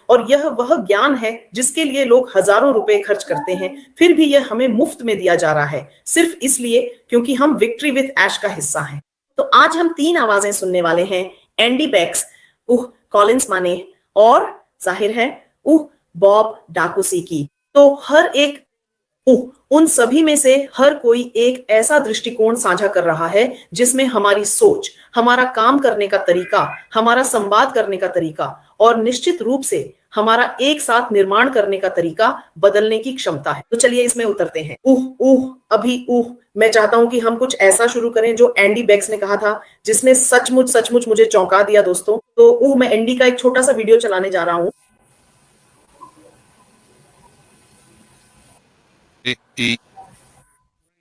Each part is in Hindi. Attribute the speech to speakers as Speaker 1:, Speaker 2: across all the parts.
Speaker 1: और यह वह ज्ञान है जिसके लिए लोग हजारों रुपए खर्च करते हैं, फिर भी यह हमें मुफ्त में दिया जा रहा है, सिर्फ इसलिए क्योंकि हम विक्ट्री विद ऐश का हिस्सा हैं। तो आज हम 3 आवाजें सुनने वाले हैं, एंडी बेक्स, कॉलिंस माने, और जाहिर है बॉब डाकुसी की। तो हर एक उन सभी में से हर कोई एक ऐसा दृष्टिकोण साझा कर रहा है जिसमें हमारी सोच, हमारा काम करने का तरीका, हमारा संवाद करने का तरीका और निश्चित रूप से हमारा एक साथ निर्माण करने का तरीका बदलने की क्षमता है। तो चलिए इसमें उतरते हैं। मैं चाहता हूं कि हम कुछ ऐसा शुरू करें जो एंडी बेक्स ने कहा था, जिसने सचमुच सचमुच मुझे चौंका दिया दोस्तों। तो मैं एंडी का एक छोटा सा वीडियो चलाने जा रहा हूं।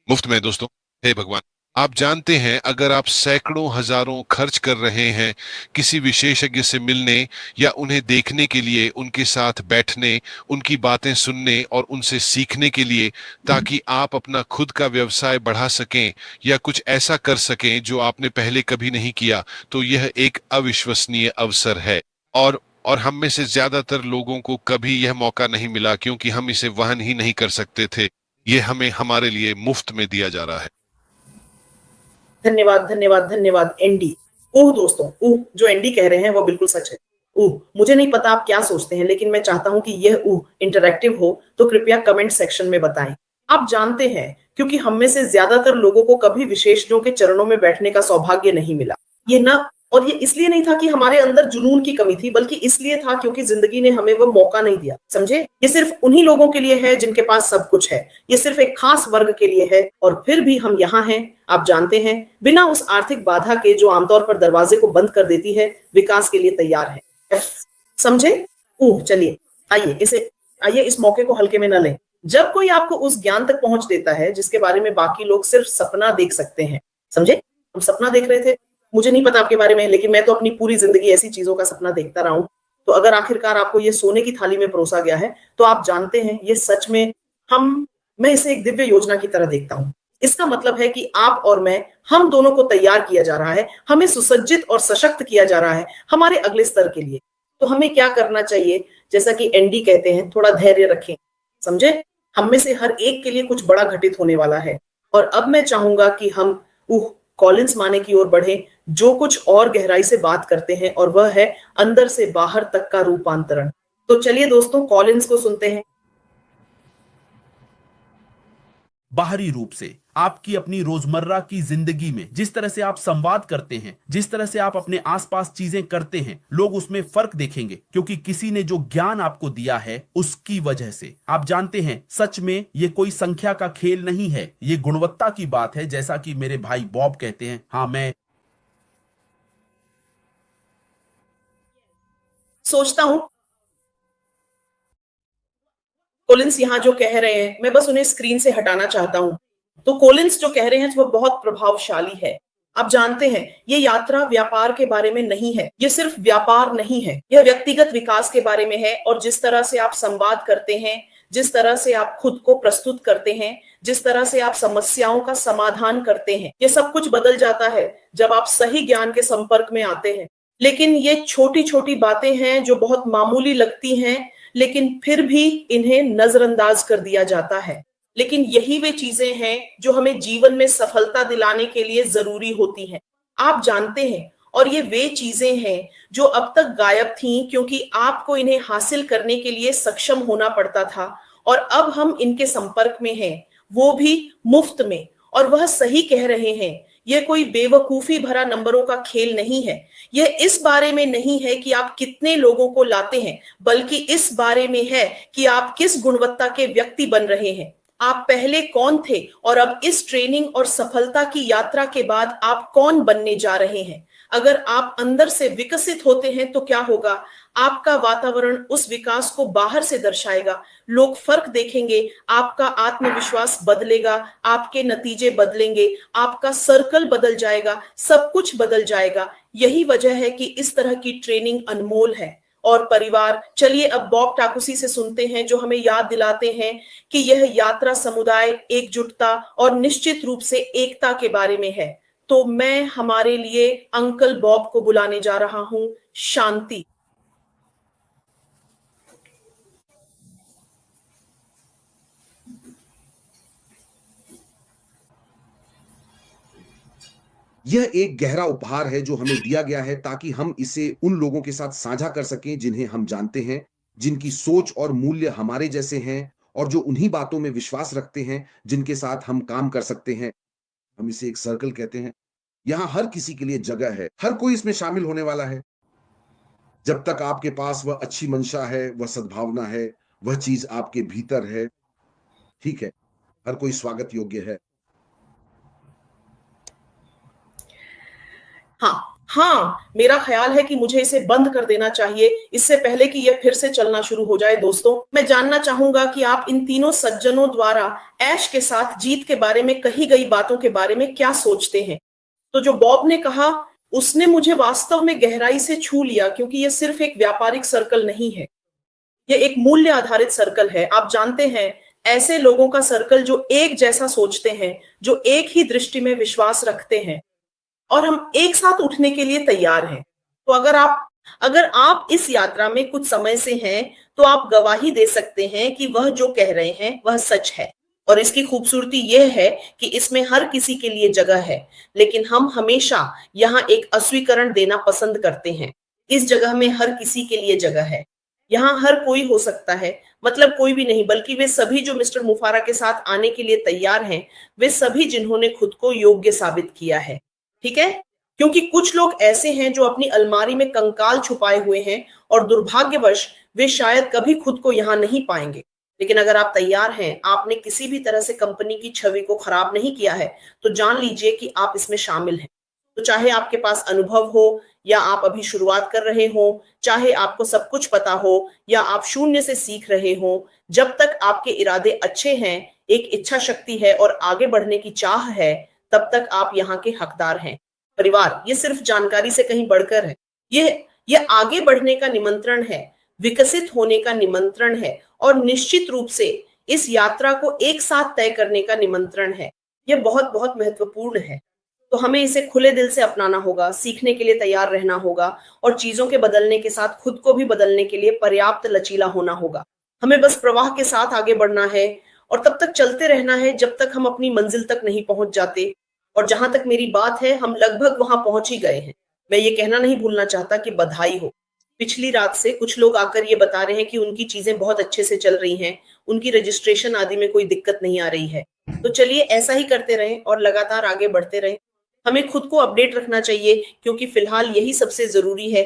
Speaker 2: मुफ्त में दोस्तों। हे भगवान, आप जानते हैं अगर आप सैकड़ों हजारों खर्च कर रहे हैं किसी विशेषज्ञ से मिलने या उन्हें देखने के लिए, उनके साथ बैठने, उनकी बातें सुनने और उनसे सीखने के लिए, ताकि आप अपना खुद का व्यवसाय बढ़ा सकें या कुछ ऐसा कर सकें जो आपने पहले कभी नहीं किया, तो यह एक अविश्वसनीय अवसर है। और हम में से ज्यादातर लोगों को कभी यह मौका नहीं मिला क्योंकि हम इसे वहन ही नहीं कर सकते थे। ये हमें हमारे लिए मुफ्त में दिया जा रहा है।
Speaker 1: धन्यवाद धन्यवाद धन्यवाद एंडी। दोस्तों, जो एंडी कह रहे हैं वो बिल्कुल सच है। मुझे नहीं पता आप क्या सोचते हैं, लेकिन मैं चाहता हूं कि यह इंटरैक्टिव हो, तो कृपया कमेंट सेक्शन में बताएं। आप जानते हैं, क्योंकि हम में से ज्यादातर लोगों को कभी विशेषज्ञों के चरणों में बैठने का सौभाग्य नहीं मिला। ये ना और ये इसलिए नहीं था कि हमारे अंदर जुनून की कमी थी, बल्कि इसलिए था क्योंकि जिंदगी ने हमें वो मौका नहीं दिया। समझे? ये सिर्फ उन्हीं लोगों के लिए है जिनके पास सब कुछ है। ये सिर्फ एक खास वर्ग के लिए है, और फिर भी हम यहाँ हैं, आप जानते हैं, बिना उस आर्थिक बाधा के जो आमतौर पर दरवाजे को बंद कर देती है, विकास के लिए तैयार है। समझे? चलिए, आइए इस मौके को हल्के में न लें। जब कोई आपको उस ज्ञान तक पहुंच देता है जिसके बारे में बाकी लोग सिर्फ सपना देख सकते हैं। समझे? हम सपना देख रहे थे। मुझे नहीं पता आपके बारे में, लेकिन मैं तो अपनी पूरी जिंदगी ऐसी चीजों का सपना देखता रहा हूं। तो अगर आखिरकार आपको ये सोने की थाली में परोसा गया है, तो आप जानते हैं ये सच में मैं इसे एक दिव्य योजना की तरह देखता हूं। इसका मतलब है कि आप और मैं, हम दोनों को तैयार किया जा रहा है, हमें सुसज्जित और सशक्त किया जा रहा है हमारे अगले स्तर के लिए। तो हमें क्या करना चाहिए? जैसा कि एंडी कहते हैं, थोड़ा धैर्य रखें। समझे? हम में से हर एक के लिए कुछ बड़ा घटित होने वाला है। और अब मैं चाहूंगा कि हम कॉलिंस माने की ओर बढ़े, जो कुछ और गहराई से बात करते हैं, और वह है अंदर से बाहर तक का रूपांतरण। तो चलिए दोस्तों, कॉलिंस को सुनते हैं।
Speaker 3: बाहरी रूप से आपकी अपनी रोजमर्रा की जिंदगी में जिस तरह से आप संवाद करते हैं, जिस तरह से आप अपने आसपास चीजें करते हैं, लोग उसमें फर्क देखेंगे, क्योंकि किसी ने जो ज्ञान आपको दिया है उसकी वजह से। आप जानते हैं, सच में ये कोई संख्या का खेल नहीं है, ये गुणवत्ता की बात है। जैसा कि मेरे भाई बॉब कहते हैं, हाँ, मैं
Speaker 1: सोचता हूं कोलिंस यहाँ जो कह रहे हैं, मैं बस उन्हें स्क्रीन से हटाना चाहता हूं। तो कोलिंस जो कह रहे हैं वो बहुत प्रभावशाली है। आप जानते हैं, ये यात्रा व्यापार के बारे में नहीं है। ये सिर्फ व्यापार नहीं है, यह व्यक्तिगत विकास के बारे में है। और जिस तरह से आप संवाद करते हैं, जिस तरह से आप खुद को प्रस्तुत करते हैं, जिस तरह से आप समस्याओं का समाधान करते हैं, ये सब कुछ बदल जाता है जब आप सही ज्ञान के संपर्क में आते हैं। लेकिन ये छोटी छोटी बातें हैं जो बहुत मामूली लगती हैं, लेकिन फिर भी इन्हें नजरअंदाज कर दिया जाता है। लेकिन यही वे चीजें हैं जो हमें जीवन में सफलता दिलाने के लिए जरूरी होती हैं। आप जानते हैं, और ये वे चीजें हैं जो अब तक गायब थीं, क्योंकि आपको इन्हें हासिल करने के लिए सक्षम होना पड़ता था, और अब हम इनके संपर्क में हैं, वो भी मुफ्त में। और वह सही कह रहे हैं, यह कोई बेवकूफी भरा नंबरों का खेल नहीं है। यह इस बारे में नहीं है कि आप कितने लोगों को लाते हैं, बल्कि इस बारे में है कि आप किस गुणवत्ता के व्यक्ति बन रहे हैं। आप पहले कौन थे, और अब इस ट्रेनिंग और सफलता की यात्रा के बाद आप कौन बनने जा रहे हैं। अगर आप अंदर से विकसित होते हैं तो क्या होगा? आपका वातावरण उस विकास को बाहर से दर्शाएगा। लोग फर्क देखेंगे, आपका आत्मविश्वास बदलेगा, आपके नतीजे बदलेंगे, आपका सर्कल बदल जाएगा, सब कुछ बदल जाएगा। यही वजह है कि इस तरह की ट्रेनिंग अनमोल है। और परिवार, चलिए अब बॉब टाकुसी से सुनते हैं, जो हमें याद दिलाते हैं कि यह यात्रा समुदाय, एकजुटता और निश्चित रूप से एकता के बारे में है। तो मैं हमारे लिए अंकल बॉब को बुलाने जा रहा हूं। शांति।
Speaker 4: यह एक गहरा उपहार है जो हमें दिया गया है ताकि हम इसे उन लोगों के साथ साझा कर सकें जिन्हें हम जानते हैं, जिनकी सोच और मूल्य हमारे जैसे हैं और जो उन्हीं बातों में विश्वास रखते हैं जिनके साथ हम काम कर सकते हैं। हम इसे एक सर्कल कहते हैं। यहाँ हर किसी के लिए जगह है, हर कोई इसमें शामिल होने वाला है। जब तक आपके पास वह अच्छी मंशा है, वह सद्भावना है, वह चीज़ आपके भीतर है, ठीक है, हर कोई स्वागत योग्य है।
Speaker 1: हाँ, मेरा ख्याल है कि मुझे इसे बंद कर देना चाहिए इससे पहले कि यह फिर से चलना शुरू हो जाए। दोस्तों, मैं जानना चाहूंगा कि आप इन तीनों सज्जनों द्वारा ऐश के साथ जीत के बारे में कही गई बातों के बारे में क्या सोचते हैं। तो जो बॉब ने कहा, उसने मुझे वास्तव में गहराई से छू लिया, क्योंकि यह सिर्फ एक व्यापारिक सर्कल नहीं है, यह एक मूल्य आधारित सर्कल है। आप जानते हैं, ऐसे लोगों का सर्कल जो एक जैसा सोचते हैं, जो एक ही दृष्टि में विश्वास रखते हैं, और हम एक साथ उठने के लिए तैयार हैं। तो अगर आप इस यात्रा में कुछ समय से हैं, तो आप गवाही दे सकते हैं कि वह जो कह रहे हैं वह सच है। और इसकी खूबसूरती यह है कि इसमें हर किसी के लिए जगह है, लेकिन हम हमेशा यहाँ एक अस्वीकरण देना पसंद करते हैं। इस जगह में हर किसी के लिए जगह है। यहाँ हर कोई हो सकता है, मतलब कोई भी नहीं, बल्कि वे सभी जो मिस्टर मुफारा के साथ आने के लिए तैयार हैं, वे सभी जिन्होंने खुद को योग्य साबित किया है। ठीक है, क्योंकि कुछ लोग ऐसे हैं जो अपनी अलमारी में कंकाल छुपाए हुए हैं और दुर्भाग्यवश वे शायद कभी खुद को यहां नहीं पाएंगे। लेकिन अगर आप तैयार हैं, आपने किसी भी तरह से कंपनी की छवि को खराब नहीं किया है, तो जान लीजिए कि आप इसमें शामिल हैं। तो चाहे आपके पास अनुभव हो या आप अभी शुरुआत कर रहे हो, चाहे आपको सब कुछ पता हो या आप शून्य से सीख रहे हो, जब तक आपके इरादे अच्छे हैं, एक इच्छा शक्ति है और आगे बढ़ने की चाह है, तब तक आप यहाँ के हकदार हैं। परिवार, ये सिर्फ जानकारी से कहीं बढ़कर है। यह आगे बढ़ने का निमंत्रण है, विकसित होने का निमंत्रण है, और निश्चित रूप से इस यात्रा को एक साथ तय करने का निमंत्रण है। यह बहुत बहुत महत्वपूर्ण है। तो हमें इसे खुले दिल से अपनाना होगा, सीखने के लिए तैयार रहना होगा, और चीजों के बदलने के साथ खुद को भी बदलने के लिए पर्याप्त लचीला होना होगा। हमें बस प्रवाह के साथ आगे बढ़ना है और तब तक चलते रहना है जब तक हम अपनी मंजिल तक नहीं पहुंच जाते। और जहां तक मेरी बात है, हम लगभग वहां पहुंच ही गए हैं। मैं ये कहना नहीं भूलना चाहता कि बधाई हो। पिछली रात से कुछ लोग आकर ये बता रहे हैं कि उनकी चीजें बहुत अच्छे से चल रही हैं, उनकी रजिस्ट्रेशन आदि में कोई दिक्कत नहीं आ रही है। तो चलिए ऐसा ही करते रहें और लगातार आगे बढ़ते रहें। हमें खुद को अपडेट रखना चाहिए, क्योंकि फिलहाल यही सबसे जरूरी है।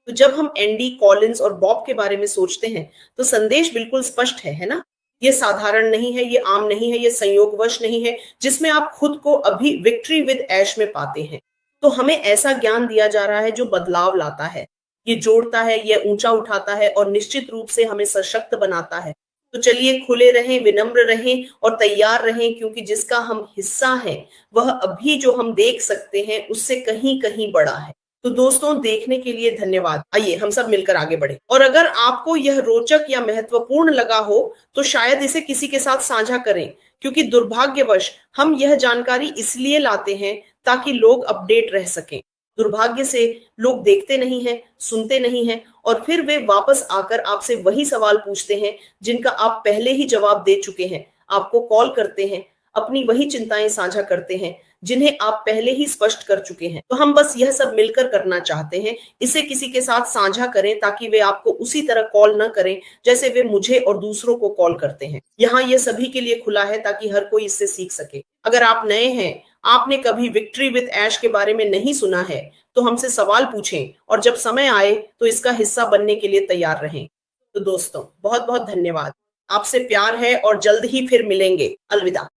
Speaker 1: तो जब हम एंडी, कॉलिंस और बॉब के बारे में सोचते हैं, तो संदेश बिल्कुल स्पष्ट है ना? ये साधारण नहीं है, ये आम नहीं है, ये संयोगवश नहीं है जिसमें आप खुद को अभी विक्ट्री विद ऐश में पाते हैं। तो हमें ऐसा ज्ञान दिया जा रहा है जो बदलाव लाता है, ये जोड़ता है, ये ऊंचा उठाता है और निश्चित रूप से हमें सशक्त बनाता है। तो चलिए खुले रहें, विनम्र रहें और तैयार रहें, क्योंकि जिसका हम हिस्सा हैं वह अभी जो हम देख सकते हैं उससे कहीं कहीं बड़ा है। तो दोस्तों, देखने के लिए धन्यवाद। आइए हम सब मिलकर आगे बढ़े। और अगर आपको यह रोचक या महत्वपूर्ण लगा हो, तो शायद इसे किसी के साथ साझा करें, क्योंकि दुर्भाग्यवश हम यह जानकारी इसलिए लाते हैं ताकि लोग अपडेट रह सकें। दुर्भाग्य से लोग देखते नहीं हैं, सुनते नहीं हैं, और फिर वे वापस आकर आपसे वही सवाल पूछते हैं जिनका आप पहले ही जवाब दे चुके हैं। आपको कॉल करते हैं, अपनी वही चिंताएं साझा करते हैं जिन्हें आप पहले ही स्पष्ट कर चुके हैं। तो हम बस यह सब मिलकर करना चाहते हैं। इसे किसी के साथ साझा करें ताकि वे आपको उसी तरह कॉल न करें जैसे वे मुझे और दूसरों को कॉल करते हैं। यहाँ यह सभी के लिए खुला है ताकि हर कोई इससे सीख सके। अगर आप नए हैं, आपने कभी विक्ट्री विद ऐश के बारे में नहीं सुना है, तो हमसे सवाल पूछें और जब समय आए तो इसका हिस्सा बनने के लिए तैयार रहें। तो दोस्तों, बहुत बहुत धन्यवाद। आपसे प्यार है और जल्द ही फिर मिलेंगे। अलविदा।